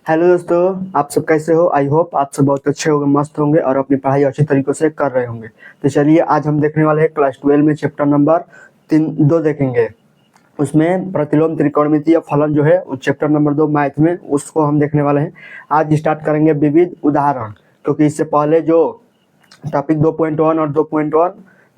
Hello दोस्तों, आप सब कैसे हो। आई होप आप सब बहुत अच्छे होंगे, मस्त होंगे और अपनी पढ़ाई अच्छी तरीके से कर रहे होंगे। तो चलिए आज हम देखने वाले हैं क्लास 12 में चैप्टर नंबर 2 देखेंगे। उसमें प्रतिलोम त्रिकोणमितीय फलन जो है उस चैप्टर नंबर 2 मैथ में उसको हम देखने वाले हैं। आज स्टार्ट करेंगे विविध उदाहरण, क्योंकि इससे पहले जो टॉपिक 2.1 और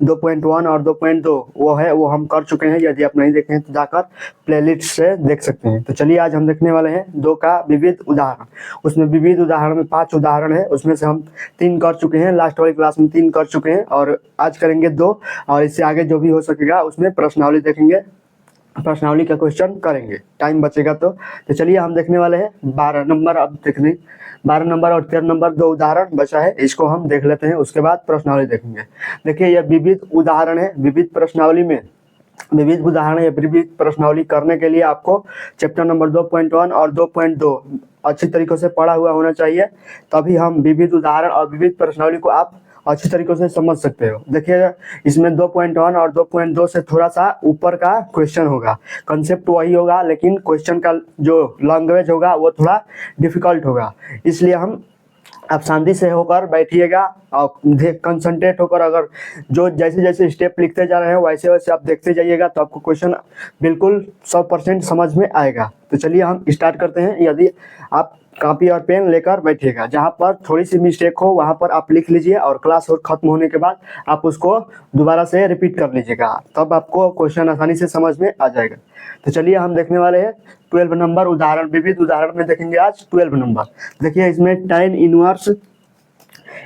2.1 और 2.2 वो हम कर चुके हैं। यदि आप नहीं देखे हैं तो जाकर प्लेलिस्ट से देख सकते हैं। तो चलिए आज हम देखने वाले हैं 2 का विविध उदाहरण। उसमें विविध उदाहरण में 5 उदाहरण है, उसमें से हम 3 कर चुके हैं, लास्ट वाली क्लास में 3 कर चुके हैं और आज करेंगे 2। और इससे आगे जो भी हो सकेगा उसमें प्रश्नावली देखेंगे, प्रश्नावली का क्वेश्चन करेंगे, टाइम बचेगा तो चलिए हम देखने वाले हैं 12 नंबर। अब देखने 12 नंबर और 13 नंबर 2 उदाहरण बचा है, इसको हम देख लेते हैं, उसके बाद प्रश्नावली देखेंगे। देखिए यह विविध उदाहरण है। विविध प्रश्नावली में विविध उदाहरण या विविध प्रश्नावली करने के लिए आपको चैप्टर नंबर 2.1 और 2.2 अच्छी तरीके से पढ़ा हुआ होना चाहिए, तभी हम विविध उदाहरण और विविध प्रश्नावली को आप अच्छी तरीके से समझ सकते हो। देखिए इसमें 2.1 और 2.2 से थोड़ा सा ऊपर का क्वेश्चन होगा, कंसेप्ट वही होगा लेकिन क्वेश्चन का जो लैंग्वेज होगा वो थोड़ा डिफिकल्ट होगा। इसलिए हम आप शांति से होकर बैठिएगा और कंसंट्रेट होकर, अगर जो जैसे जैसे स्टेप लिखते जा रहे हैं वैसे वैसे आप देखते जाइएगा तो आपको क्वेश्चन बिल्कुल 100% समझ में आएगा। तो चलिए हम स्टार्ट करते हैं। यदि आप कॉपी और पेन लेकर बैठिएगा, जहाँ पर थोड़ी सी मिस्टेक हो वहाँ पर आप लिख लीजिए और क्लास और खत्म होने के बाद आप उसको दोबारा से रिपीट कर लीजिएगा, तब आपको क्वेश्चन आसानी से समझ में आ जाएगा। तो चलिए हम देखने वाले हैं 12 नंबर उदाहरण। विविध उदाहरण में देखेंगे आज 12 नंबर। देखिए इसमें tan inverse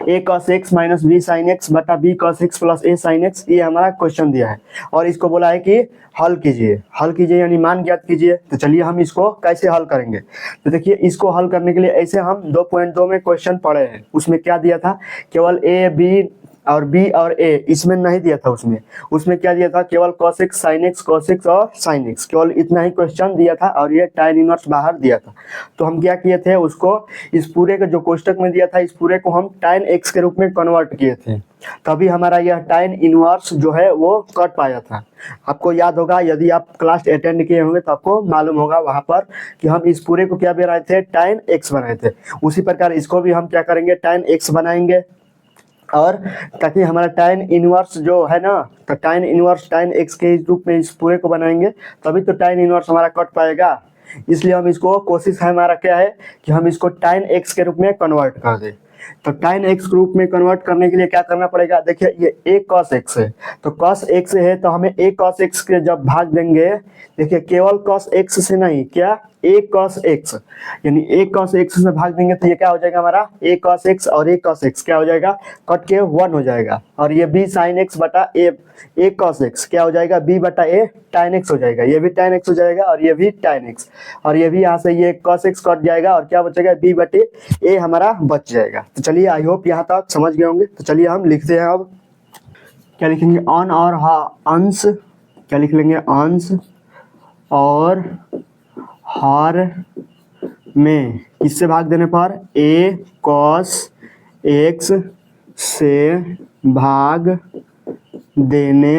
a cos x minus b sine x बटा b cos x plus a sine x, ये हमारा क्वेश्चन दिया है और इसको बोला है कि हल कीजिए यानी मान ज्ञात कीजिए। तो चलिए हम इसको कैसे हल करेंगे। तो देखिए इसको हल करने के लिए ऐसे हम 2.2 में क्वेश्चन पढ़े हैं, उसमें क्या दिया था, केवल a b और b और a, इसमें नहीं दिया था। उसमें क्या दिया था, केवल cos x sin x cos x और sin x, केवल इतना ही क्वेश्चन दिया था और ये tan इनवर्स बाहर दिया था। तो हम क्या किए थे, उसको इस पूरे का जो कोष्टक में दिया था इस पूरे को हम tan x के रूप में कन्वर्ट किए थे, तभी हमारा यह tan इनवर्स जो है वो कट पाया था। आपको याद होगा, यदि आप क्लास अटेंड किए होंगे तो आपको मालूम होगा वहां पर कि हम इस पूरे को क्या बनाए थे, tan x बनाए थे। उसी प्रकार इसको भी हम क्या करेंगे, tan x बनाएंगे, और ताकि हमारा tan इनवर्स जो है ना, तो tan इनवर्स tan x के रूप में इस पूरे को बनाएंगे, तभी तो tan इनवर्स हमारा कट पाएगा। इसलिए हम इसको, कोशिश है हमारा क्या है कि हम इसको tan x के रूप में कन्वर्ट कर दें। तो tan x के रूप में कन्वर्ट करने के लिए क्या करना पड़ेगा, देखिए ये a cos x है, तो cos x है तो हमें a cos x के जब भाग देंगे, देखिए केवल cos x से नहीं, क्या a cos x, यानी a cos x से भाग देंगे तो ये क्या हो जाएगा हमारा a cos x, और a cos x क्या हो जाएगा, कट के 1 हो जाएगा, और ये b sin x बटा a cos x क्या हो जाएगा, b बटा a tan x हो जाएगा, ये भी tan x हो जाएगा और ये भी tan x, और ये भी यहाँ से ये cos x कट जाएगा और क्या बचेगा, b बटे a हमारा बच जाएगा। तो चलिए आई होप यहाँ तक समझ गए होंगे। तो चलिए हम लिखते हैं, अब क्या लिखेंगे, अन और अंश, क्या लिख लेंगे, अंश और हर में किससे भाग देने पर, a cos x से भाग देने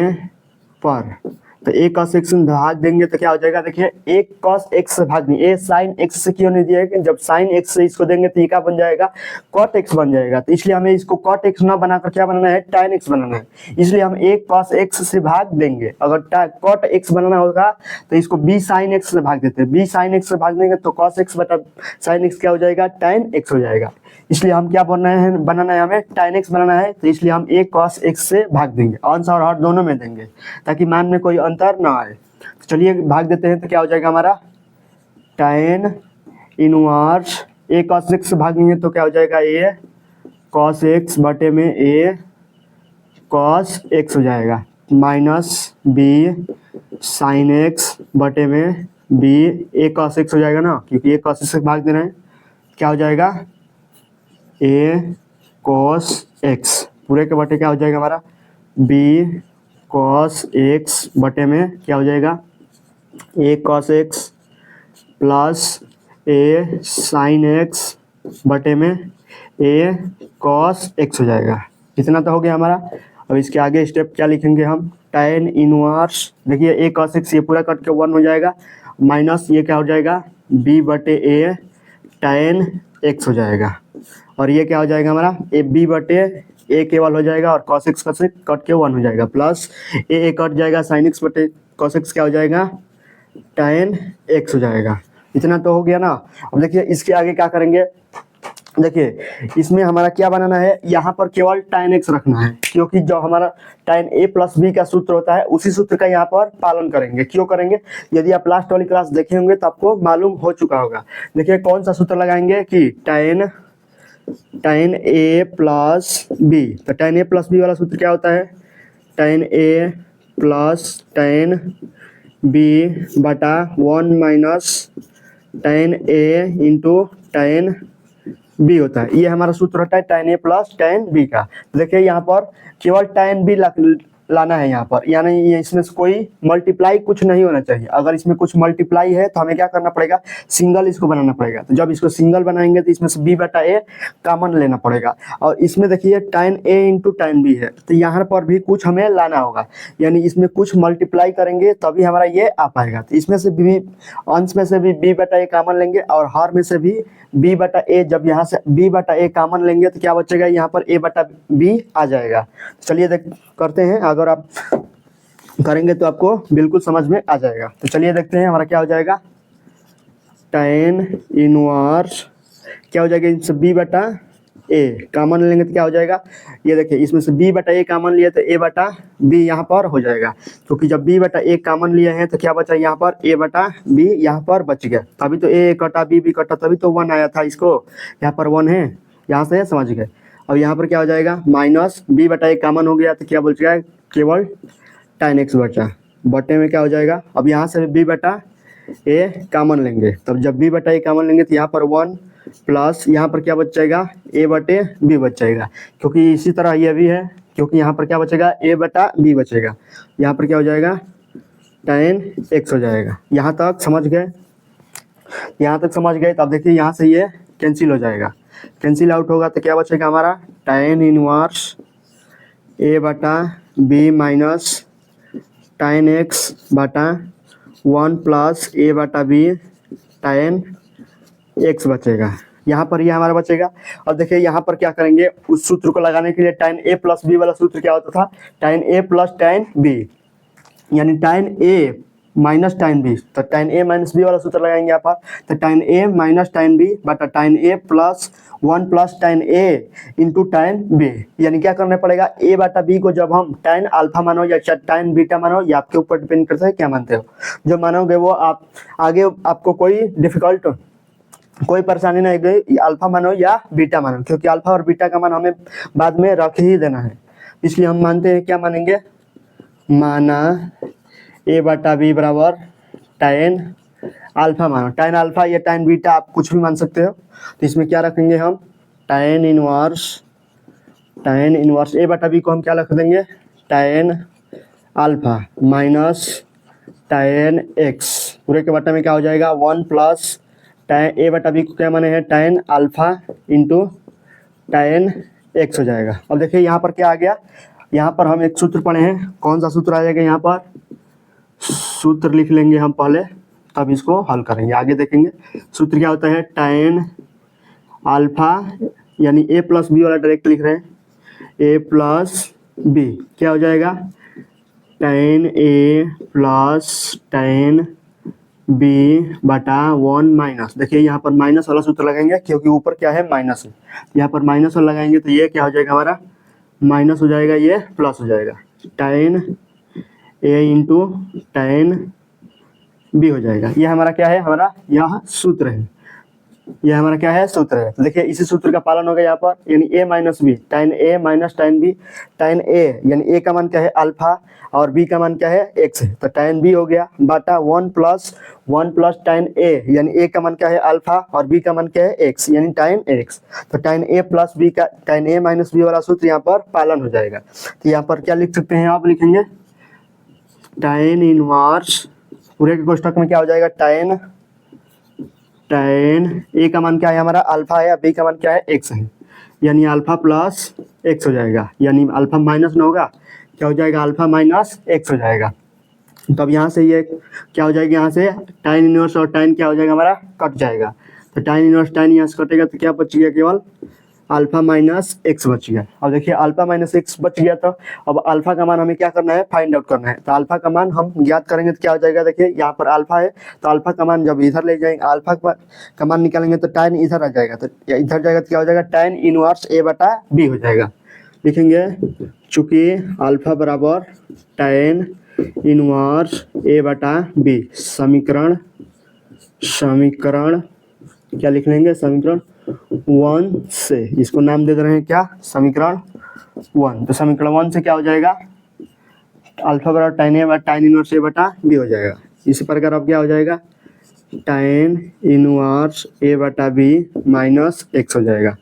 पर। तो a cos x में भाग देंगे तो क्या हो जाएगा, देखिए a cos x से भाग देंगे, a sin x से क्यों नहीं दिया है, जब sin x से इसको देंगे तो ये क्या बन जाएगा, cot x बन जाएगा। तो इसलिए हमें इसको cot x ना बनाकर क्या बनाना है, tan x बनाना है। इसलिए हम a cos x से भाग देंगे। अगर cot x बनाना होगा तो इसको b sin x से भाग देते हैं, b sin x से भाग देंगे तो cos x बटा sin x क्या हो जाएगा, tan x हो जाएगा। इसलिए हम क्या बनाना है हमें tan x बनाना है, तो इसलिए हम a cos x से भाग देंगे, अंश और हर दोनों में देंगे ताकि मान में कोई अंतर ना आए। तो चलिए भाग देते हैं, तो क्या हो जाएगा हमारा tan inverse a cos x से भागेंगे तो क्या हो जाएगा, a cos x बटे में a cos x हो जाएगा, माइनस b sin x बटे में b a cos x हो जाएगा ना, क्योंकि a cos x से भाग दे रहे हैं, क्या हो जाएगा a cos x पूरे के बटे क्या हो जाएगा हमारा, b cos x बटे में क्या हो जाएगा, a cos x plus a sin x बटे में a cos x हो जाएगा। इतना तो हो गया हमारा। अब इसके आगे स्टेप क्या लिखेंगे हम, tan इनवर्स, देखिए a cos x ये पूरा कट के 1 हो जाएगा, माइनस ये क्या हो जाएगा, b बटे a tan x हो जाएगा। और ये क्या हो जाएगा हमारा ए बी बटे ए केवल हो जाएगा और cos x से कट के 1 हो जाएगा, प्लस ए कट जाएगा sin x बटे cos x क्या हो जाएगा tan x हो जाएगा। इतना तो हो गया ना। अब देखिए इसके आगे क्या करेंगे, देखिए इसमें हमारा क्या बनाना है, यहाँ पर केवल tan x रखना है, क्योंकि जो हमारा tan a प्लस बी का सूत्र होता है उसी सूत्र का यहाँ पर पालन करेंगे। क्यों करेंगे, यदि आप लास्ट वाली क्लास देखे होंगे तो आपको मालूम हो चुका होगा। देखिए कौन सा सूत्र लगाएंगे कि tan a प्लस बी, तो tan a प्लस बी वाला सूत्र क्या होता है, tan a plus tan b बटा 1 minus tan a into tan B होता है। ये हमारा सूत्र होता है tan a plus tan b का। देखिए यहाँ पर केवल tan b लाना है यहाँ पर, यानी ये इसमें से कोई मल्टीप्लाई कुछ नहीं होना चाहिए। अगर इसमें कुछ मल्टीप्लाई है तो हमें क्या करना पड़ेगा, सिंगल इसको बनाना पड़ेगा। तो जब इसको सिंगल बनाएंगे तो इसमें से b बटा a कॉमन लेना पड़ेगा। और इसमें देखिए tan a into tan b है, तो यहाँ पर भी कुछ हमें लाना होगा, यानी इसमें कुछ मल्टीप्लाई करेंगे तभी हमारा ये आ पाएगा। तो इसमें से भी अंश में से भी b बटा a कॉमन लेंगे और हर में से भी b बटा a, जब यहाँ से b बटा a कॉमन लेंगे तो क्या बचेगा, यहाँ पर a बटा b आ जाएगा। चलिए देख करते हैं, अगर आप करेंगे तो आपको बिल्कुल समझ में आ जाएगा। तो चलिए देखते हैं हमारा क्या हो जाएगा, tan इनवर्स क्या हो जाएगा, इनसे b बटा a कॉमन लेंगे तो क्या हो जाएगा, ये देखिए इसमें से b बटा a कॉमन लिए तो a बटा b यहाँ पर हो जाएगा, क्योंकि जब b बटा a कॉमन लिए हैं तो क्या बचा यहाँ पर a बटा b यहाँ पर बच गया। तभी तो a कटा b भी कटा, तभी तो 1 आया था, इसको यहाँ पर 1 है, यहाँ से समझ गए। अब यहाँ पर क्या हो जाएगा, माइनस b बटा a कॉमन हो गया तो क्या बच गया, केवल tan x बचा, बटे में क्या हो जाएगा। अब यहाँ से b बटा a कॉमन लेंगे, तब जब b बटा a कॉमन लेंगे तो यहाँ पर 1 प्लस यहाँ पर क्या बच जाएगा, a बटे b बच जाएगा, क्योंकि इसी तरह ये भी है, क्योंकि यहाँ पर क्या बचेगा, a बटा b बचेगा। यहाँ पर क्या हो जाएगा, tan x हो जाएगा। यहाँ तक समझ गए, यहाँ तक समझ गए। तब देखिए यहाँ से ये कैंसिल हो जाएगा, कैंसिल आउट होगा तो क्या बचेगा हमारा, tan इनवर्स a बटा b माइनस tan x बटा 1 प्लस a बटा b tan x बचेगा। यहाँ पर ये हमारा बचेगा। और देखिए यहाँ पर क्या करेंगे, उस सूत्र को लगाने के लिए tan a प्लस b वाला सूत्र क्या होता था, tan a plus tan b, यानी tan a minus tan b, तो tan a माइनस b वाला सूत्र लगाएंगे यहाँ पर, तो tan a minus tan b बटा tan a plus 1 plus tan a into tan b, यानी क्या करना पड़ेगा, a बटा b को जब हम tan अल्फा मानो या tan बीटा मानो, ये आपके ऊपर डिपेंड करता है क्या मानते हो, जो मानोगे वो आप आगे, आपको कोई परेशानी नहीं गई, अल्फा मानो या बीटा मानो, क्योंकि अल्फा और बीटा का मान हमें बाद में रख ही देना है, इसलिए हम मानते हैं क्या मानेंगे, माना a बटा b बराबर tan अल्फा मानो, tan अल्फा या tan बीटा आप कुछ भी मान सकते हो। तो इसमें क्या रखेंगे हम, tan इनवर्स a बटा b को हम क्या रख देंगे, tan alpha minus tan x, पूरे के बटा में क्या हो जाएगा 1 प्लस tan a बटा b को क्या माने हैं, tan alpha into tan x हो जाएगा। अब देखिए यहाँ पर क्या आ गया, यहाँ पर हम एक सूत्र पढ़े हैं, कौन सा सूत्र आ जाएगा, यहाँ पर सूत्र लिख लेंगे हम पहले, तब इसको हल करेंगे, आगे देखेंगे। सूत्र क्या होता है, tan अल्फा, यानी a प्लस बी वाला डायरेक्ट लिख रहे हैं, a प्लस बी क्या हो जाएगा, tan a plus tan b बटा 1 माइनस, देखिए यहाँ पर माइनस वाला सूत्र लगाएंगे क्योंकि ऊपर क्या है, माइनस है, यहाँ पर माइनस वाला लगाएंगे तो ये क्या हो जाएगा हमारा, माइनस हो जाएगा, ये प्लस हो जाएगा, tan a into tan b हो जाएगा। ये हमारा क्या है, हमारा यह सूत्र है, यह हमारा क्या है, सूत्र है। तो देखिए इसी सूत्र का पालन होगा यहाँ पर, यानी a minus B, tan a minus tan b, tan a यानी a का मान क्या है अल्फा और b का मान क्या है x है, तो tan b हो गया बटा 1 प्लस tan a, यानी a का मान क्या है अल्फा और b का मान क्या है x, यानी tan x, तो tan a प्लस b का tan a माइनस b वाला सूत्र यहाँ पर पालन हो जाएगा। तो यहाँ पर क्या लिख सकते हैं, आप लिखेंगे tan इनवर्स, पूरे के कोष्ठक में क्या हो जाएगा, tan a का मान क्या है हमारा अल्फा है, b का मान क्या है x है, यानी अल्फा प्लस x हो जाएगा, यानी अल्फा माइनस न होगा, क्या हो जाएगा, अल्फा माइनस x हो जाएगा। तब यहाँ से ये क्या हो जाएगा, यहाँ से tan इनवर्स और tan क्या हो जाएगा हमारा, कट जाएगा, तो tan इनवर्स tan यहाँ से कटेगा तो क्या बच गया, केवल अल्फा माइनस एक्स बच गया। अब देखिए अल्फा माइनस एक्स बच गया, तो अब अल्फा का मान हमें क्या करना है, फाइंड आउट करना है। तो अल्फा का मान हम ज्ञात करेंगे तो क्या हो जाएगा, देखिए यहाँ पर अल्फा है तो अल्फा का मान जब इधर ले जाएंगे, अल्फा का मान निकालेंगे तो tan इधर आ जाएगा, तो इधर जाएगा तो क्या हो जाएगा, tan इनवर्स a बटा b हो जाएगा। लिखेंगे चूंकि अल्फा बराबर tan इनवर्स a बटा b, समीकरण क्या लिख लेंगे, समीकरण 1 से, इसको नाम दे रहे हैं क्या, समीकरण 1। तो समीकरण 1 से क्या हो जाएगा, अल्फा बराबर tan इनवर्स a बटा b हो जाएगा। इसी प्रकार अब क्या हो जाएगा, tan इनवर्स a बटा b माइनस एक्स हो जाएगा।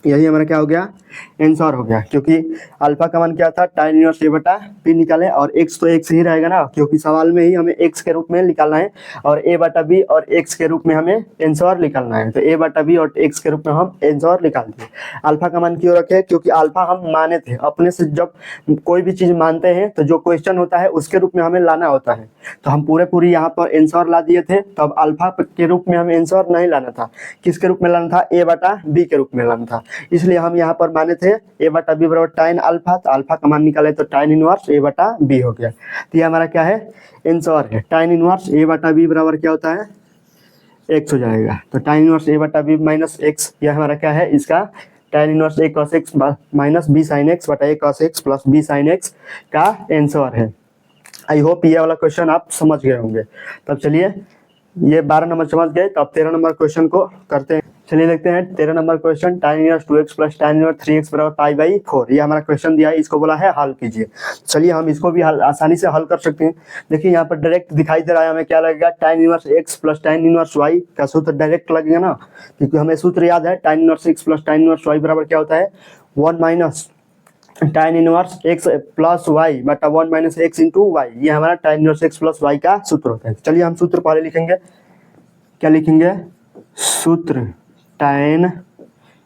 यही हमारा क्या हो गया, आंसर हो गया, क्योंकि अल्फा का मान क्या था, tan इनवर्स a बटा b निकाले, और x तो x ही रहेगा ना, क्योंकि सवाल में ही हमें x के रूप में निकालना है, और a बटा b और x के रूप में हमें आंसर निकालना है। तो a बटा b और x के रूप में हम आंसर निकाल दिए। अल्फा का मान क्यों रखे, क्योंकि अल्फा हम माने थे, अपने से जब कोई भी चीज़ मानते हैं तो जो क्वेश्चन होता है उसके रूप में हमें लाना होता है। तो हम पूरी यहाँ पर आंसर ला दिए थे, तो अब अल्फा के रूप में हमें आंसर नहीं लाना था, किसके रूप में लाना था, a बटा b के रूप में लाना था। इसलिए हम यहाँ पर माने थे a बटा b बराबर tan अल्फा, तो अल्फा का मान निकाले तो tan इनवर्स a बटा b हो गया। तो ये हमारा क्या है, आंसर है। tan इनवर्स a बटा b बराबर क्या होता है, x हो जाएगा। तो tan इनवर्स a बटा b माइनस एक्स, यह हमारा क्या है, इसका tan inverse a cos x minus b sin x बटा a cos x plus b sin x का आंसर है। आई होप ये वाला क्वेश्चन आप समझ गए होंगे। तब चलिए, ये 12 नंबर समझ गए, तो अब 13 नंबर क्वेश्चन को करते हैं। चलिए देखते हैं 13 number question, tan inverse 2x plus tan inverse 3x बराबर पाई बाई 4। ये हमारा क्वेश्चन दिया है, इसको बोला है हल कीजिए। चलिए हम इसको भी आसानी से हल कर सकते हैं। देखिए यहाँ पर डायरेक्ट दिखाई दे रहा है, हमें क्या लगेगा, tan inverse x plus tan inverse y का सूत्र डायरेक्ट लगेगा ना, क्योंकि हमें सूत्र याद है, tan inverse x plus tan inverse y बराबर क्या होता है, 1 minus tan inverse x plus Y बटा 1 माइनस एक्स इंटू वाई। ये हमारा tan inverse x plus Y का सूत्र होता है। चलिए हम सूत्र पहले लिखेंगे, क्या लिखेंगे, सूत्र tan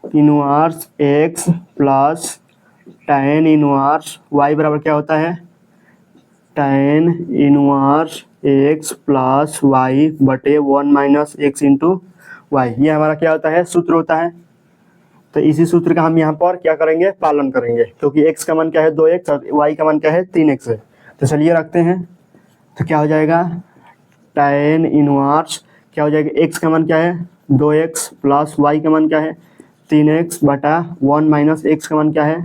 inverse x plus tan inverse y बराबर क्या होता है, tan inverse x plus Y बटे 1 माइनस एक्स इंटू वाई। ये हमारा क्या होता है, सूत्र होता है। तो इसी सूत्र का हम यहाँ पर क्या करेंगे, पालन करेंगे, क्योंकि x का मान क्या है 2x और y का मान क्या है 3x है। तो चलिए रखते हैं, तो क्या हो जाएगा, tan इनवर्स क्या हो जाएगा, x का मान क्या है 2x प्लस y का मान क्या है 3x बटा 1 माइनस एक्स का मान क्या है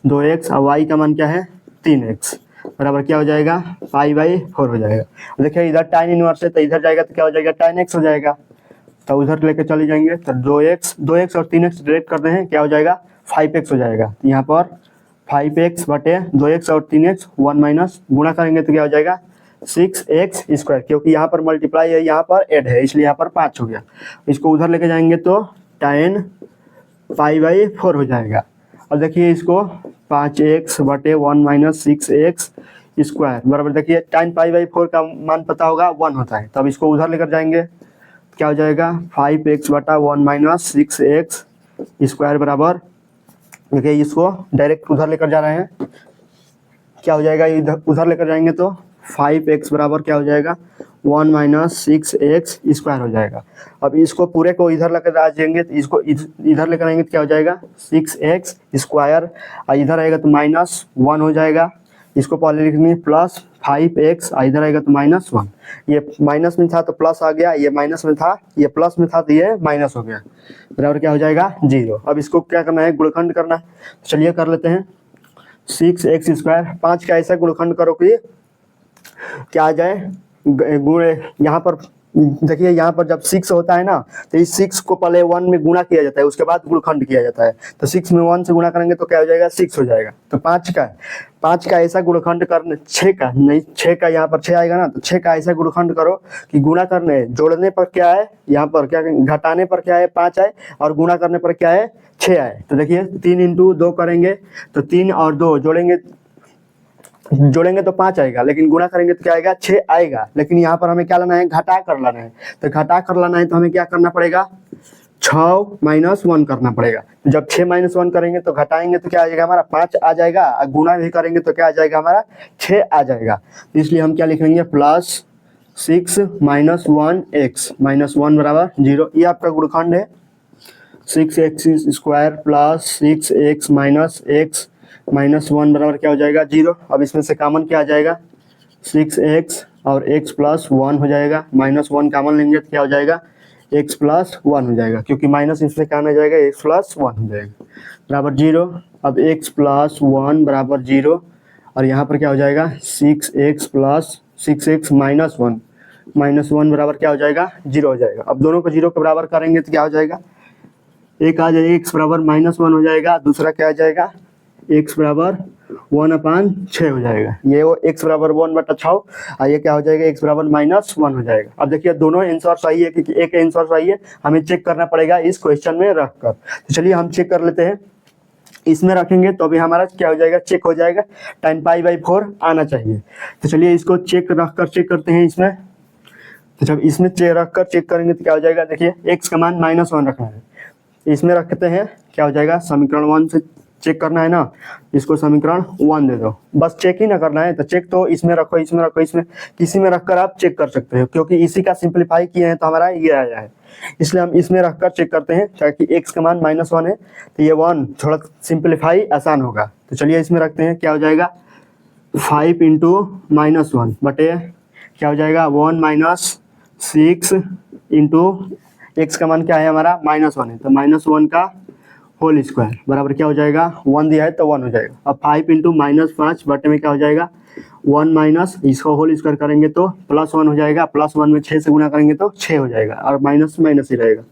2x और y का मान क्या है 3x बराबर क्या हो जाएगा, पाई बाई 4 हो जाएगा। देखिए इधर tan इनवर्स है तो इधर जाएगा तो क्या हो जाएगा, tan x हो जाएगा, तो उधर लेके चले जाएंगे, तो 2x और 3x डायरेक्ट कर रहे हैं, क्या हो जाएगा 5x हो जाएगा। यहाँ पर 5x बटे 2x और 3x 1 माइनस गुणा करेंगे तो क्या हो जाएगा 6x स्क्वायर, क्योंकि यहाँ पर मल्टीप्लाई है, यहाँ पर ऐड है, इसलिए यहाँ पर 5 हो गया। इसको उधर लेके जाएंगे तो tan पाई बाई 4 हो जाएगा। और देखिए इसको 5x बटे 1 माइनस 6x स्क्वायर बराबर, देखिए tan पाई बाई 4 का मान पता होगा 1 होता है, तब इसको उधर लेकर जाएंगे, क्या हो जाएगा 5x बटा 1 माइनस 6x स्क्वायर बराबर, देखिए इसको डायरेक्ट उधर लेकर जा रहे हैं, क्या हो जाएगा, इधर उधर लेकर जाएंगे तो 5x बराबर क्या हो जाएगा 1 माइनस 6x स्क्वायर हो जाएगा। अब इसको पूरे को इधर लेकर आ जाएंगे, तो इसको इधर लेकर आएंगे तो क्या हो जाएगा 6x स्क्वायर, और इधर आएगा तो माइनस 1 हो जाएगा। इसको पहले लिखेंगे प्लस 5x, इधर आएगा तो माइनस 1। ये माइनस में था तो प्लस आ गया, ये माइनस में था, ये प्लस में था तो ये माइनस हो गया, बराबर क्या हो जाएगा 0। अब इसको क्या करना है, गुणखंड करना है। चलिए कर लेते हैं, 6x स्क्वायर 5 का ऐसा गुणखंड करो कि क्या आ जाए, गुण यहाँ पर देखिए, यहाँ पर जब 6 होता है ना, तो इस 6 को पहले 1 में गुणा किया जाता है, उसके बाद गुणखंड किया जाता है। तो 6 में 1 से गुणा करेंगे तो क्या हो जाएगा 6 हो जाएगा। तो 5 का ऐसा गुणखंड करने, 6 का नहीं, 6 का यहाँ पर 6 आएगा ना, तो 6 का ऐसा गुणखंड करो कि गुणा करने जोड़ने पर क्या है, यहाँ पर क्या घटाने पर क्या है 5 आए, और गुणा करने पर क्या है 6 आए। तो देखिए 3 इंटू 2 करेंगे तो 3 और 2 जोड़ेंगे तो 5 आएगा, लेकिन गुणा करेंगे तो क्या आएगा 6 आएगा। लेकिन यहाँ पर हमें क्या लाना है, घटा कर लाना है। तो घटा कर लाना है तो हमें क्या करना पड़ेगा, 6 माइनस 1 करना पड़ेगा। तो जब 6 माइनस 1 करेंगे तो घटाएंगे तो क्या आ जाएगा हमारा 5 आ जाएगा, और गुणा भी करेंगे तो क्या आ जाएगा हमारा 6 आ जाएगा। तो इसलिए हम क्या लिखेंगे, प्लस 6 माइनस 1x माइनस 1 बराबर 0। ये आपका गुणखंड है 6x square plus 6x minus x minus 1 बराबर क्या हो जाएगा 0। अब इसमें से कॉमन क्या आ जाएगा 6x और x प्लस 1 हो जाएगा, माइनस 1 कॉमन लेंगे तो क्या हो जाएगा x प्लस 1 हो जाएगा, क्योंकि माइनस इसमें क्या आ जाएगा x प्लस 1 हो जाएगा बराबर 0। अब x प्लस 1 बराबर 0 और यहाँ पर क्या हो जाएगा 6x प्लस 6x माइनस 1 बराबर क्या हो जाएगा 0 हो जाएगा। अब दोनों को 0 के बराबर करेंगे तो क्या हो जाएगा, एक आ जाएगा x बराबर -1 हो जाएगा, दूसरा क्या आ जाएगा x बराबर 1/6 हो जाएगा। ये वो x बराबर 1/6 और ये क्या हो जाएगा x बराबर -1 हो जाएगा। अब देखिए दोनों आंसर सही है, क्योंकि एक आंसर सही है, हमें चेक करना पड़ेगा इस क्वेश्चन में रखकर। तो चलिए हम चेक कर लेते हैं, इसमें रखेंगे तो अभी हमारा क्या हो जाएगा चेक हो जाएगा, tan π/4 आना चाहिए। तो चलिए इसको चेक रखकर चेक करते हैं इसमें। तो जब इसमें रखकर चेक करेंगे तो क्या हो जाएगा, देखिए x का मान -1 रखना है, इसमें रखते हैं क्या हो जाएगा समीकरण 1 से चेक करना है ना, इसको समीकरण 1 दे दो, बस चेक ही ना करना है तो चेक तो इसमें रखो, इसमें रखो, इसमें किसी में रखकर आप चेक कर सकते हो, क्योंकि इसी का सिंपलीफाई किए हैं तो हमारा ये आया है, इसलिए हम इसमें रखकर चेक करते हैं। ताकि x का मान -1 है तो ये 1 थोड़ा सिंपलीफाई आसान होगा। तो चलिए इसमें रखते हैं क्या हो जाएगा 5 इंटू -1 बटे क्या हो जाएगा 1 माइनस 6 इंटू x का मान क्या है हमारा -1 है तो -1 का होल स्क्वायर बराबर क्या हो जाएगा 1 दिया है तो 1 हो जाएगा। अब 5 इंटू -5 बटे में क्या हो जाएगा 1 माइनस इसको होल स्क्वायर करेंगे तो +1 हो जाएगा, +1 में 6 से गुना करेंगे तो 6 हो जाएगा और माइनस माइनस ही रहेगा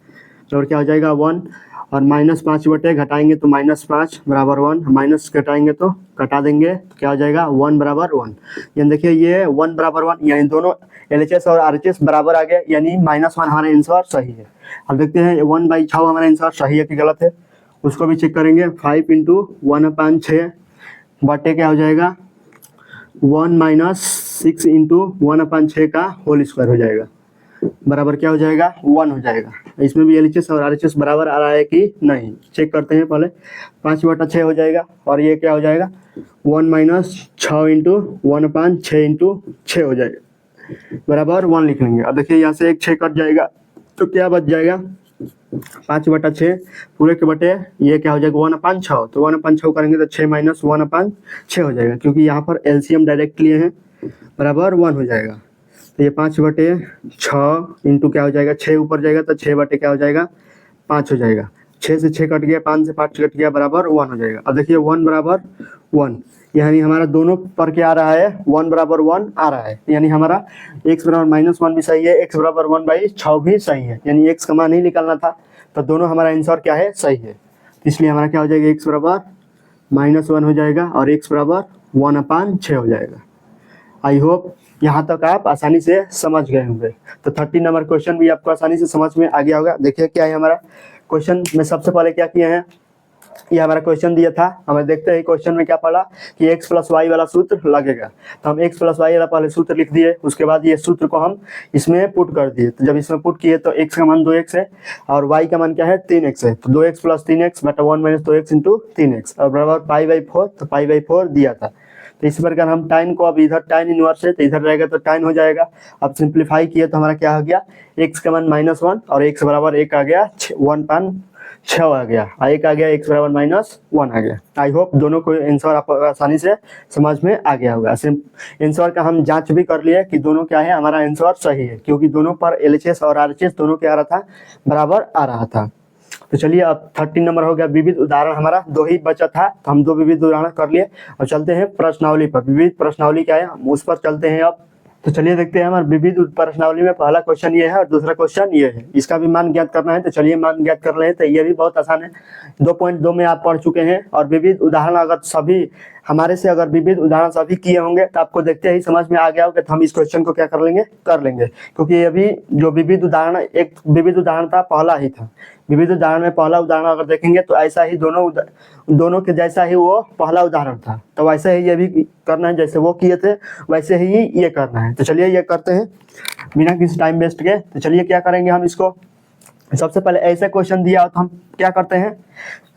तो क्या हो जाएगा 1 और -5 बटे घटाएंगे तो -5 बराबर 1, माइनस घटाएंगे तो घटा देंगे तो क्या हो जाएगा 1 बराबर 1। यानी देखिए ये 1 बराबर 1 यानी दोनों LHS और RHS बराबर आ गए, यानी -1 हमारा आंसर सही है। अब देखते हैं 1/6 हमारा आंसर सही है कि गलत है, उसको भी चेक करेंगे। 5 इंटू 1/6 बटे क्या हो जाएगा 1 माइनस 6 इंटू 1/6 का होल स्क्वायर हो जाएगा बराबर क्या हो जाएगा 1 हो जाएगा। इसमें भी LHS और RHS बराबर आ रहा है कि नहीं चेक करते हैं पहले। 5/6 हो जाएगा और ये क्या हो जाएगा 1 माइनस 6 इंटू 1/6 इंटू 6 हो जाएगा बराबर 1 लिख लेंगे। अब देखिए यहाँ से एक 6 कट जाएगा तो क्या बच जाएगा 5/6 पूरे के बटे ये क्या हो जाएगा 1/6 तो 1/6 करेंगे तो 6 माइनस 1/6 हो जाएगा, क्योंकि यहाँ पर LCM डायरेक्ट लिए हैं बराबर 1 हो जाएगा। तो ये 5/6 इंटू क्या हो जाएगा 6 ऊपर जाएगा तो 6 बटे क्या हो जाएगा 5 हो जाएगा, 6 से 6 कट गया 5 से 5 कट गया बराबर 1 हो जाएगा। अब देखिए 1 बराबर 1 यानी हमारा दोनों पर क्या आ रहा है 1 बराबर 1 आ रहा है, यानी हमारा x बराबर -1 भी सही है, x बराबर 1/6 भी सही है, यानी x का मान नहीं निकालना था तो दोनों हमारा आंसर क्या है सही है। तो इसलिए हमारा क्या हो जाएगा x बराबर -1 हो जाएगा और x बराबर 1/6 हो जाएगा। आई होप यहाँ तक आप आसानी से समझ गए होंगे। तो 30 नंबर क्वेश्चन भी आपको आसानी से समझ में आ गया होगा। देखिए क्या है हमारा क्वेश्चन में सबसे पहले क्या किए हैं, ये हमारा क्वेश्चन दिया था, हमें देखते हैं क्वेश्चन में क्या पढ़ा कि x प्लस वाई वाला सूत्र लगेगा, तो हम x प्लस वाई वाला पहले सूत्र लिख दिए, उसके बाद ये सूत्र को हम इसमें पुट कर दिए। तो जब इसमें पुट किए तो x का मान 2x है और y का मान क्या है 3x है, तो 2x प्लस 3x बटा 1 माइनस 2x इंटू 3x और बराबर π/4, तो π/4 दिया था। तो इस प्रकार हम टाइन को, अब इधर टाइन इनवर्स है तो इधर रहेगा तो टाइन हो जाएगा। अब सिंप्लीफाई किए तो हमारा क्या हो गया x का मान -1 और x बराबर 1 आ गया 1/6 आ गया, एक आ गया x बराबर -1 आ गया। आई होप दोनों को आंसर आप आसानी से समझ में आ गया होगा। आंसर का हम जांच भी कर लिए कि दोनों क्या है हमारा आंसर सही है, क्योंकि दोनों पर LHS और RHS दोनों क्या आ रहा था बराबर आ रहा था। तो चलिए अब 30 नंबर हो गया। विविध उदाहरण हमारा 2 ही बचा था तो हम 2 विविध उदाहरण कर लिए और चलते हैं प्रश्नावली पर। विविध प्रश्नावली क्या है हम उस पर चलते हैं अब। तो चलिए देखते हैं हमारे विविध प्रश्नावली में पहला क्वेश्चन ये है और दूसरा क्वेश्चन ये है, इसका भी मान ज्ञात करना है। तो चलिए मान ज्ञात कर रहे हैं, तो ये भी बहुत आसान है, 2.2 में आप पढ़ चुके हैं। और विविध उदाहरण अगर सभी हमारे से अगर विविध उदाहरण सभी किए होंगे तो आपको देखते ही समझ में आ गया होगा, तो हम इस क्वेश्चन को क्या कर लेंगे, क्योंकि ये भी जो विविध उदाहरण एक विविध उदाहरण था पहला ही था। विविध उदाहरण में पहला उदाहरण अगर देखेंगे तो ऐसा ही दोनों के जैसा ही वो पहला उदाहरण था, तो वैसे ही ये भी करना है, जैसे वो किए थे वैसे ही ये करना है। तो चलिए ये करते हैं बिना किसी टाइम वेस्ट के। तो चलिए क्या करेंगे हम इसको सबसे पहले ऐसा क्वेश्चन दिया हो तो हम क्या करते हैं,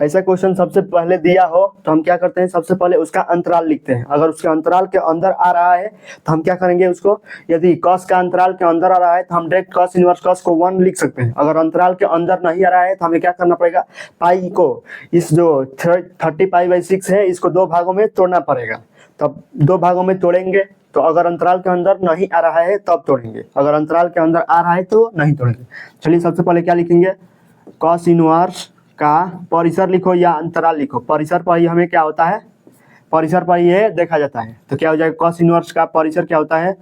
ऐसा क्वेश्चन सबसे पहले दिया हो तो हम क्या करते हैं, सबसे पहले उसका अंतराल लिखते हैं। अगर उसके अंतराल के अंदर आ रहा है तो हम क्या करेंगे उसको, यदि कॉस का अंतराल के अंदर आ रहा है तो हम डायरेक्ट कॉस इनवर्स कॉस को 1 लिख सकते हैं। अगर अंतराल के अंदर नहीं आ रहा है तो हमें क्या करना पड़ेगा, पाई को, इस जो 30π/6 है इसको 2 भागों में तोड़ना पड़ेगा। तब 2 भागों में तोड़ेंगे तो अगर अंतराल के अंदर नहीं आ रहा है तब तोड़ेंगे, अगर अंतराल के अंदर आ रहा है तो नहीं तोड़ेंगे। चलिए सबसे पहले क्या लिखेंगे, कॉस इनवर्स का परिसर लिखो या अंतराल लिखो। परिसर पर ही हमें क्या होता है, परिसर पर ये देखा जाता है। तो क्या हो जाएगा, कॉस इनवर्स का परिसर क्या होता है,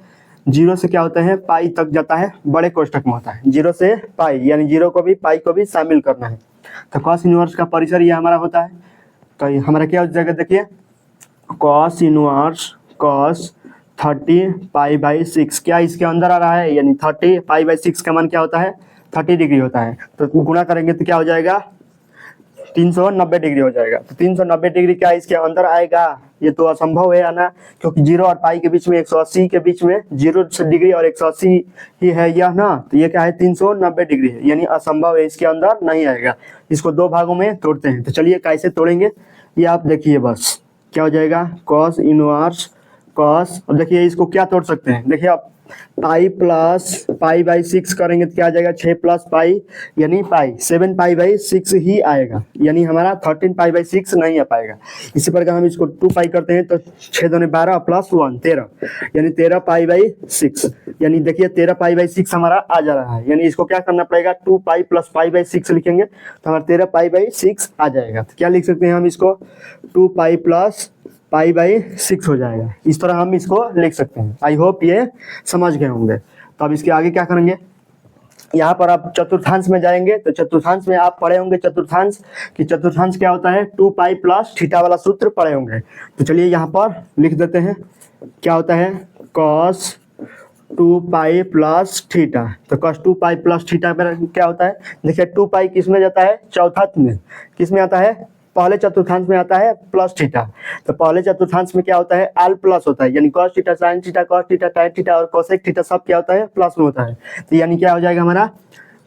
0 से क्या होता है पाई तक जाता है, बड़े कोष्ठक में होता है 0 से पाई, यानी 0 को भी पाई को भी शामिल करना है। तो कॉस इनवर्स का परिसर ये हमारा होता है। तो ये हमारा क्या हो जाएगा, देखिए कॉस इनवर्स कॉस 30π/6 क्या इसके अंदर आ रहा है, यानी 30π/6 का मान क्या होता है 30 डिग्री होता है। तो गुणा करेंगे तो क्या हो जाएगा 390 डिग्री हो जाएगा। तो 390 डिग्री क्या इसके अंदर आएगा, ये तो असंभव है ना, क्योंकि 0 और पाई के बीच में 180 के बीच में 0 डिग्री और 180 ही है यह ना। तो ये क्या है 390 डिग्री है, यानी असंभव है, इसके अंदर नहीं आएगा। इसको 2 भागों में तोड़ते हैं। तो चलिए कैसे तोड़ेंगे ये आप देखिए, बस क्या हो जाएगा कॉस इनवर्स कॉस, अब देखिए इसको क्या तोड़ सकते हैं, देखिए आप पाई प्लस π/6 करेंगे तो क्या आ जाएगा 6 + पाई यानी पाई, 7π/6 ही आएगा, यानी हमारा 13π/6 नहीं आ पाएगा। इसी प्रकार हम इसको 2 पाई करते हैं तो 6 दूनी 12 + 1 13, यानी 13π/6, यानी देखिए 13π/6 हमारा आ जा रहा है। यानी इसको क्या करना पड़ेगा 2 पाई + π/6 लिखेंगे तो हमारा 13π/6 आ जाएगा। तो क्या लिख सकते हैं हम इसको 2 पाई + π/6 हो जाएगा। इस तरह हम इसको लिख सकते हैं। आई होप ये समझ गए होंगे। तो अब इसके आगे क्या करेंगे, यहाँ पर आप चतुर्थांश में जाएंगे तो चतुर्थांश में आप पढ़े होंगे चतुर्थांश कि चतुर्थांश क्या होता है 2 पाई + थीटा वाला सूत्र पढ़े होंगे। तो चलिए यहाँ पर लिख देते हैं क्या होता है cos 2 पाई + थीटा। तो cos 2 पाई + थीटा में क्या होता है, देखिए 2 पाई किस में जाता है, चौथांश में, किस में आता है, पहले चतुर्थांश में आता है प्लस थीटा। तो पहले चतुर्थांश में क्या होता है आल प्लस होता है, यानी cos theta sin theta cos theta tan theta और cosec थीटा सब क्या होता है प्लस में होता है। तो यानी क्या हो जाएगा हमारा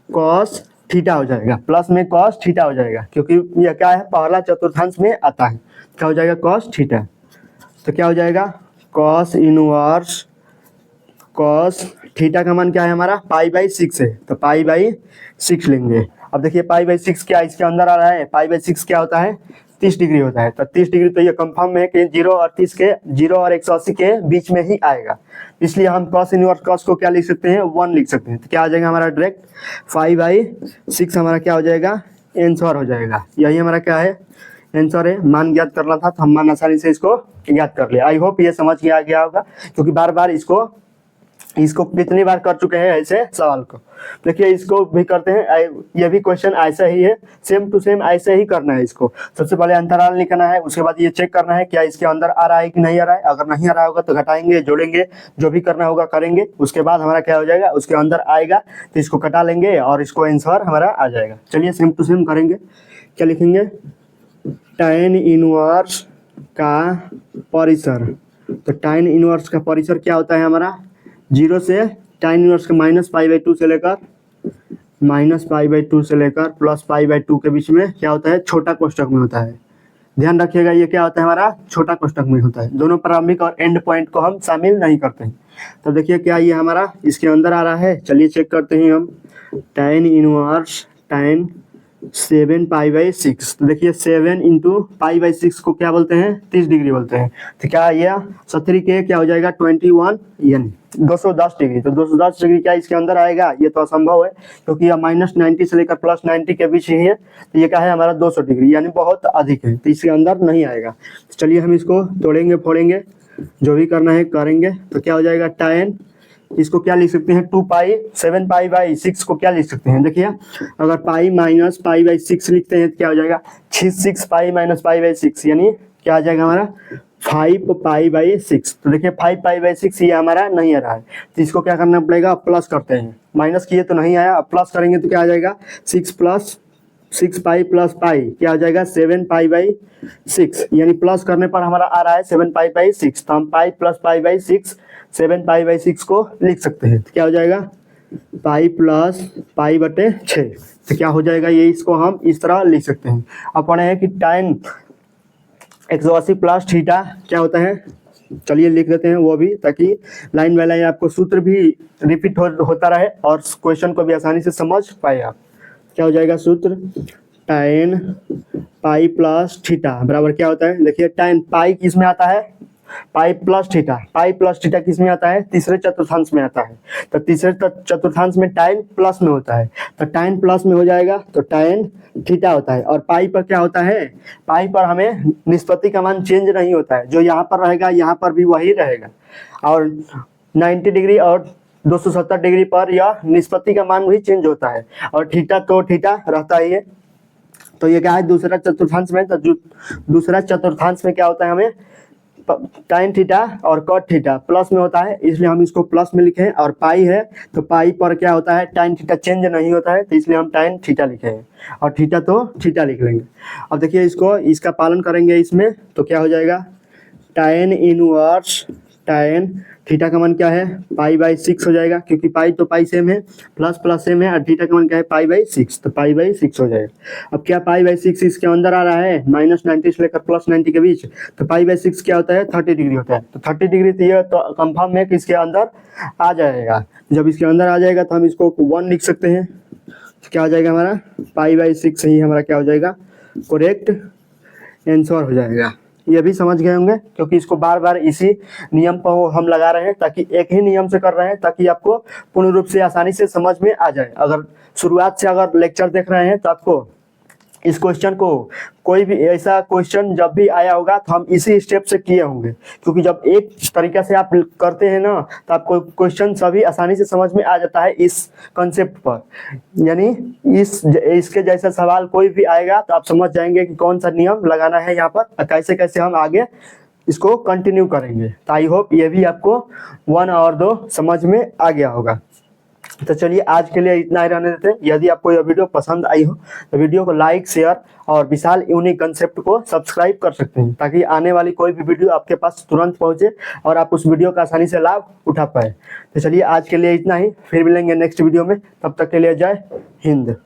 cos थीटा हो जाएगा, प्लस में cos थीटा हो जाएगा, क्योंकि यह क्या है पहला चतुर्थांश में आता है। क्या हो जाएगा cos थीटा। तो क्या हो जाएगा cos इनवर्स cos थीटा का मान क्या है हमारा π/6 है, तो π/6 लेंगे। अब देखिए π/6 क्या इसके अंदर आ रहा है, π/6 क्या होता है 30 डिग्री होता है। तो 30 डिग्री तो ये कंफर्म है कि 0 और 30 के 0 और 180 के बीच में ही आएगा, इसलिए हम cos इनवर्स cos को क्या लिख सकते हैं 1 लिख सकते हैं। तो क्या आ जाएगा हमारा डायरेक्ट 5/6 हमारा क्या हो जाएगा आंसर हो जाएगा। यही हमारा क्या है आंसर है। मान ज्ञात करना था तो हम मान आसानी से इसको ज्ञात कर लिया। आई होप ये समझ में आ गया होगा, क्योंकि बार बार इसको कितनी बार कर चुके हैं ऐसे सवाल को। देखिए इसको भी करते हैं, ये भी क्वेश्चन ऐसा ही है, सेम टू सेम ऐसे ही करना है। इसको सबसे पहले अंतराल निकालना है, उसके बाद ये चेक करना है क्या इसके अंदर आ रहा है कि नहीं आ रहा है। अगर नहीं आ रहा होगा तो घटाएंगे जोड़ेंगे जो भी करना होगा करेंगे। उसके बाद हमारा क्या हो जाएगा उसके अंदर आएगा तो इसको कटा लेंगे और इसको आंसर हमारा आ जाएगा। चलिए सेम टू सेम करेंगे। क्या लिखेंगे tan इनवर्स का परिसर। तो tan इनवर्स का परिसर क्या होता है हमारा 0 से tan इनवर्स का -π/2 से लेकर -π/2 से लेकर +π/2 के बीच में क्या होता है छोटा कोष्ठक में होता है। ध्यान रखिएगा ये क्या होता है हमारा छोटा कोष्ठक में होता है। दोनों प्रारंभिक और एंड पॉइंट को हम शामिल नहीं करते हैं। तो देखिए क्या ये हमारा इसके अंदर आ रहा है। चलिए चेक करते हैं हम tan इनवर्स tan 7π/6। तो देखिए 7 × π/6 को क्या बोलते हैं 30 डिग्री बोलते हैं। तो क्या ये 70 के क्या हो जाएगा 21 यानी 210 डिग्री। तो 210 डिग्री क्या इसके अंदर आएगा, ये तो असंभव है क्योंकि यह -90 से लेकर +90 के बीच ही है। तो ये क्या है हमारा 200 डिग्री यानी बहुत अधिक है, तो इसके अंदर नहीं आएगा। तो चलिए हम इसको तोड़ेंगे फोड़ेंगे जो भी करना है करेंगे। तो क्या हो जाएगा tan, इसको क्या लिख सकते हैं 2 पाई 7π/6 को क्या लिख सकते हैं, देखिए अगर पाई - π/6 लिखते हैं तो क्या हो जाएगा 6 पाई - π/6 यानी क्या आ जाएगा हमारा 5π/6। तो देखिए 5π/6 ये हमारा नहीं आ रहा है, तो इसको क्या करना पड़ेगा प्लस करते हैं। माइनस किए तो नहीं आया, अब प्लस करेंगे तो क्या आ जाएगा 6π + पाई क्या आ जाएगा 7π/6 यानी प्लस करने पर हमारा आ रहा है 7π/6। तो हम पाई + π/6 7π/6 को लिख सकते हैं। तो क्या हो जाएगा पाई प्लस पाई बटे 6। तो क्या हो जाएगा, ये इसको हम इस तरह लिख सकते हैं। अब पढ़े हैं कि tan 180 प्लस थीटा क्या होता है, चलिए लिख देते हैं वो भी, ताकि लाइन बाय लाइन आपको सूत्र भी रिपीट होता रहे और क्वेश्चन को भी आसानी से समझ पाए आप। क्या हो जाएगा सूत्र, tan पाई प्लस थीटा बराबर क्या होता है, देखिए tan पाई किस में आता है, पाई प्लस थीटा किस में आता है, तीसरे चतुर्थांश में आता है। तो तीसरे चतुर्थांश में tan प्लस में होता है, तो tan प्लस में हो जाएगा तो tan थीटा होता है। और पाई पर क्या होता है, पाई पर हमें निष्पत्ति का मान चेंज नहीं होता है, जो यहाँ पर रहेगा यहाँ पर भी वही रहेगा। और 90 डिग्री और 270 डिग्री पर यह निष्पत्ति का मान भी चेंज होता है, और थीटा तो थीटा रहता ही है। तो ये क्या है, दूसरा चतुर्थांश में, तो दूसरा चतुर्थांश में क्या होता है, हमें tan थीटा और cot थीटा प्लस में होता है, इसलिए हम इसको प्लस में लिखे हैं। और पाई है तो पाई पर क्या होता है, tan थीटा चेंज नहीं होता है, तो इसलिए हम tan थीटा लिखे हैं, और थीटा तो थीटा लिख लेंगे। अब देखिए इसको, इसका पालन करेंगे इसमें, तो क्या हो जाएगा, tan इनवर्स tan थीटा का मान क्या है, पाई बाई 6 हो जाएगा, क्योंकि पाई तो पाई सेम है, प्लस प्लस सेम है, और थीटा का मान क्या है, पाई बाई 6, तो पाई बाई 6 हो जाएगा। अब क्या पाई बाई 6 इसके अंदर आ रहा है, -90 से लेकर +90 के बीच, तो पाई बाई 6 क्या होता है, 30 डिग्री होता है। तो 30 डिग्री तो ये तो कंफर्म है कि इसके अंदर आ जाएगा। जब इसके अंदर आ जाएगा तो हम इसको 1 लिख सकते हैं, तो क्या हो जाएगा हमारा, पाई बाई 6 ही हमारा क्या हो जाएगा, करेक्ट आंसर हो जाएगा। ये भी समझ गए होंगे, क्योंकि इसको बार बार इसी नियम पर हम लगा रहे हैं, ताकि एक ही नियम से कर रहे हैं, ताकि आपको पूर्ण रूप से आसानी से समझ में आ जाए। अगर शुरुआत से अगर लेक्चर देख रहे हैं तो आपको इस क्वेश्चन को, कोई भी ऐसा क्वेश्चन जब भी आया होगा तो हम इसी स्टेप से किए होंगे, क्योंकि जब एक तरीका से आप करते हैं ना, तो आपको क्वेश्चन सभी आसानी से समझ में आ जाता है इस कंसेप्ट पर। यानी इसके जैसा सवाल कोई भी आएगा तो आप समझ जाएंगे कि कौन सा नियम लगाना है यहाँ पर, और कैसे कैसे हम आगे इसको कंटिन्यू करेंगे। तो आई होप ये भी आपको 1 और 2 समझ में आ गया होगा। तो चलिए आज के लिए इतना ही रहने देते हैं। यदि आपको यह वीडियो पसंद आई हो तो वीडियो को लाइक, शेयर और विशाल यूनिक कंसेप्ट को सब्सक्राइब कर सकते हैं, ताकि आने वाली कोई भी वीडियो आपके पास तुरंत पहुंचे और आप उस वीडियो का आसानी से लाभ उठा पाए। तो चलिए आज के लिए इतना ही, फिर मिलेंगे नेक्स्ट वीडियो में, तब तक के लिए जय हिंद।